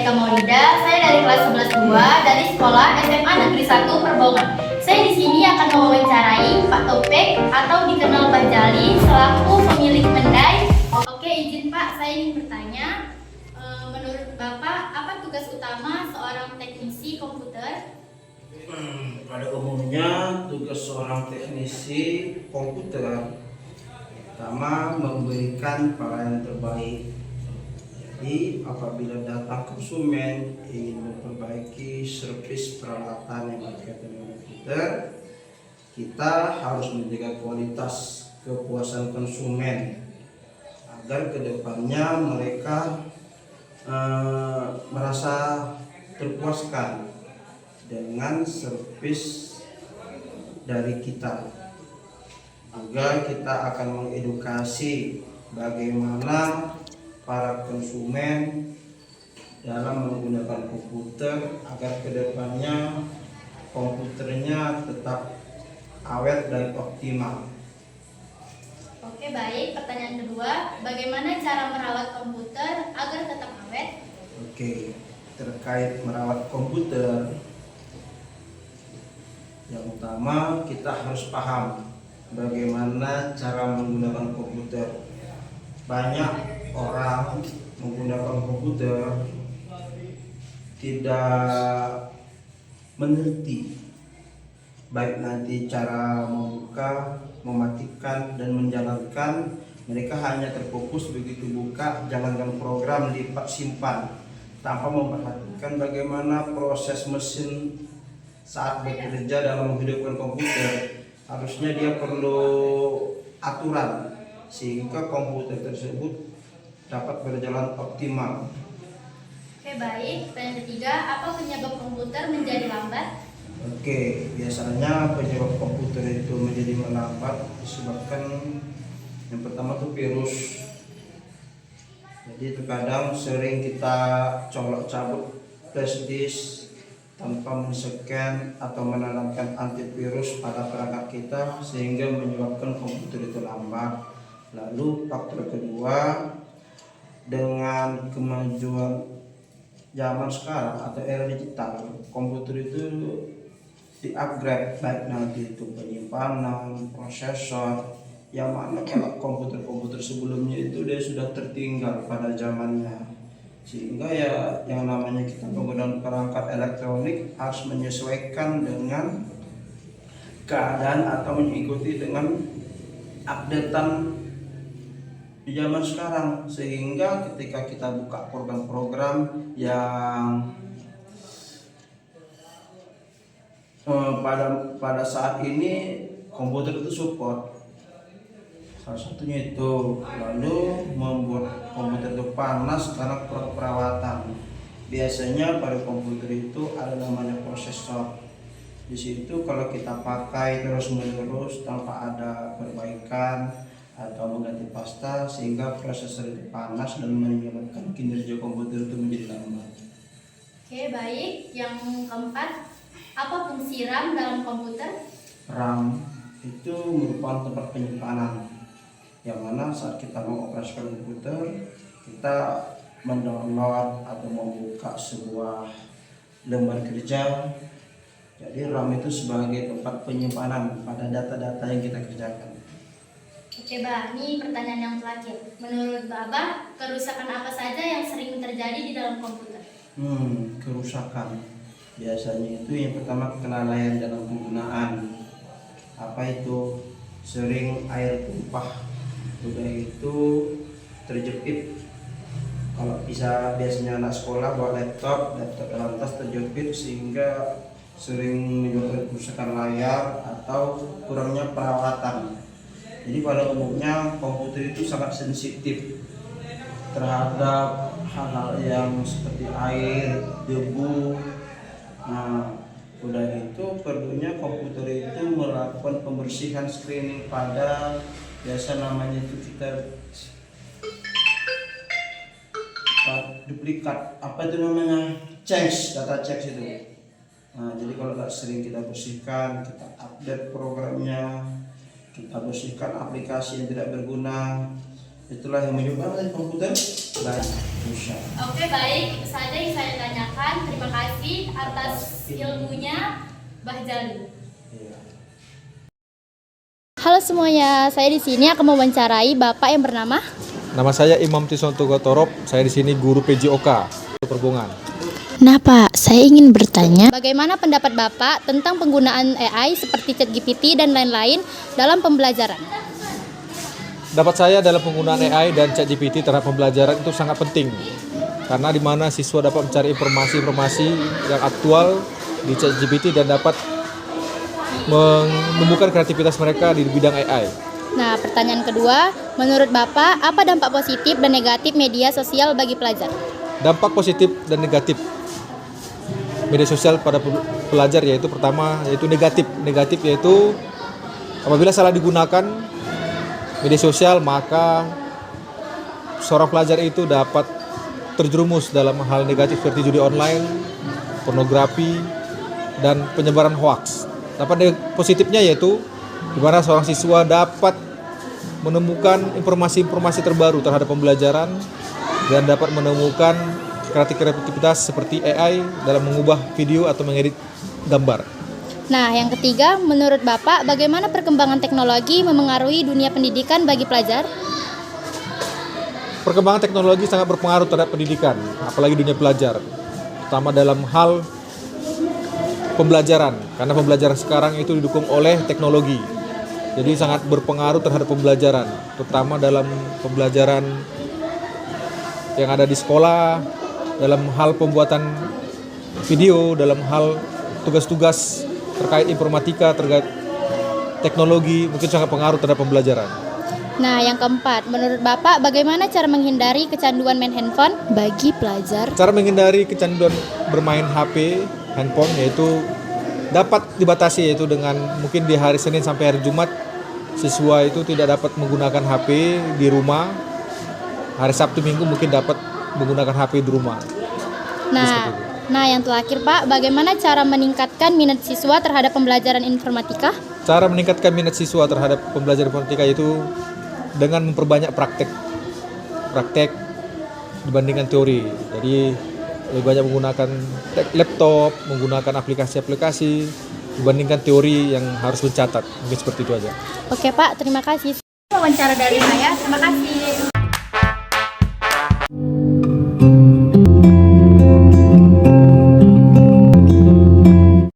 Eka Maulida. Saya dari kelas 11-2 dari sekolah SMA Negeri 1 Perbongan. Saya di sini akan mewawancarai Pak Topik atau dikenal Pak Jali selaku pemilik Mendai. Oke, izin Pak, saya ingin bertanya, menurut Bapak apa tugas utama seorang teknisi komputer? Pada umumnya tugas seorang teknisi komputer pertama memberikan pelayanan terbaik. Jadi apabila datang konsumen ingin memperbaiki servis peralatan yang berkaitan dengan komputer, kita harus menjaga kualitas kepuasan konsumen agar kedepannya mereka merasa terpuaskan dengan servis dari kita. Juga kita akan mengedukasi bagaimana para konsumen dalam menggunakan komputer agar kedepannya komputernya tetap awet dan optimal. Oke, baik. Pertanyaan kedua, bagaimana cara merawat komputer agar tetap awet? Oke, terkait merawat komputer, yang utama kita harus paham bagaimana cara menggunakan komputer. Banyak orang menggunakan komputer tidak mengerti baik nanti cara membuka, mematikan dan menjalankan. Mereka hanya terfokus begitu buka, jalankan program, lipat simpan, tanpa memperhatikan bagaimana proses mesin saat bekerja dalam menghidupkan komputer. Harusnya dia perlu aturan sehingga komputer tersebut dapat berjalan optimal. Oke, baik. Pertanyaan ketiga, apa penyebab komputer menjadi lambat? Oke, biasanya penyebab komputer itu menjadi melambat disebabkan yang pertama tuh virus. Jadi terkadang sering kita colok cabut flash disk tanpa men-scan atau menanamkan antivirus pada perangkat kita sehingga menyebabkan komputer itu lambat. Lalu faktor kedua, dengan kemajuan zaman sekarang atau era digital, komputer itu di-upgrade baik nanti itu penyimpanan, prosesor, yang mana kalau komputer-komputer sebelumnya itu dia sudah tertinggal pada zamannya, sehingga ya yang namanya kita menggunakan perangkat elektronik harus menyesuaikan dengan keadaan atau mengikuti dengan updatean di zaman sekarang, sehingga ketika kita buka program-program yang pada saat ini komputer itu support, salah satunya itu, lalu membuat komputer itu panas karena kurang perawatan. Biasanya pada komputer itu ada namanya prosesor. Di situ kalau kita pakai terus-menerus tanpa ada perbaikan atau mengganti pasta, sehingga prosesor itu panas dan menyebabkan kinerja komputer itu menjadi lambat. Oke, baik. Yang keempat, apa fungsi RAM dalam komputer? RAM itu merupakan tempat penyimpanan, yang mana saat kita mengoperasikan komputer, kita mendownload atau membuka sebuah lembar kerja. Jadi RAM itu sebagai tempat penyimpanan pada data-data yang kita kerjakan. Oke, Mbak, ini pertanyaan yang terakhir. Menurut Bapak, kerusakan apa saja yang sering terjadi di dalam komputer? Kerusakan biasanya itu yang pertama kelalaian dalam penggunaan. Apa itu? Sering air tumpah, udah itu terjepit. Kalau bisa biasanya anak sekolah bawa laptop dalam tas terjepit sehingga sering menyebabkan kerusakan layar atau kurangnya perawatan. Jadi pada umumnya komputer itu sangat sensitif terhadap hal-hal yang seperti air, debu. Nah, udah itu perlunya komputer itu melakukan pembersihan screening pada biasa namanya itu kita duplikat, apa itu namanya, change, data change itu. Nah, jadi kalau tak sering kita bersihkan, kita update programnya, kita bersihkan aplikasi yang tidak berguna, itulah yang menyebabkan komputer baik. sosial. Oke, baik. Itu saja yang saya tanyakan. Terima kasih atas ilmunya, Mbah Jali. Iya. Halo semuanya, saya di sini akan mewawancarai Bapak yang bernama. Nama saya Imam Tisonto Gotorop, saya di sini guru PJOK Perhubungan. Nah Pak, saya ingin bertanya, Bagaimana pendapat Bapak tentang penggunaan AI seperti ChatGPT dan lain-lain dalam pembelajaran? Dapat saya dalam penggunaan AI dan ChatGPT terhadap pembelajaran itu sangat penting, karena di mana siswa dapat mencari informasi-informasi yang aktual di ChatGPT dan dapat menemukan kreativitas mereka di bidang AI. Nah, pertanyaan kedua, menurut Bapak, apa dampak positif dan negatif media sosial bagi pelajar? Dampak positif dan negatif media sosial pada pelajar yaitu pertama yaitu negatif yaitu apabila salah digunakan media sosial maka seorang pelajar itu dapat terjerumus dalam hal negatif seperti judi online, pornografi, dan penyebaran hoaks. Dampak positifnya yaitu di mana seorang siswa dapat menemukan informasi-informasi terbaru terhadap pembelajaran dan dapat menemukan kreativitas seperti AI dalam mengubah video atau mengedit gambar. Nah, yang ketiga, menurut Bapak, bagaimana perkembangan teknologi memengaruhi dunia pendidikan bagi pelajar? Perkembangan teknologi sangat berpengaruh terhadap pendidikan, apalagi dunia pelajar, terutama dalam hal pembelajaran, karena pembelajaran sekarang itu didukung oleh teknologi. Jadi sangat berpengaruh terhadap pembelajaran, terutama dalam pembelajaran yang ada di sekolah, dalam hal pembuatan video, dalam hal tugas-tugas terkait informatika, terkait teknologi, mungkin sangat pengaruh terhadap pembelajaran. Nah, yang keempat, menurut Bapak, bagaimana cara menghindari kecanduan main handphone? bagi pelajar, Cara menghindari kecanduan bermain HP, handphone, yaitu dapat dibatasi, yaitu dengan mungkin di hari Senin sampai hari Jumat, siswa itu tidak dapat menggunakan HP di rumah. Hari Sabtu Minggu mungkin dapat menggunakan HP di rumah. Nah, yang terakhir Pak, bagaimana cara meningkatkan minat siswa terhadap pembelajaran informatika? Cara meningkatkan minat siswa terhadap pembelajaran informatika itu dengan memperbanyak praktek dibandingkan teori. Jadi lebih banyak menggunakan laptop, menggunakan aplikasi-aplikasi dibandingkan teori yang harus mencatat. Mungkin seperti itu aja. Oke Pak, terima kasih. Wawancara dari saya, terima kasih.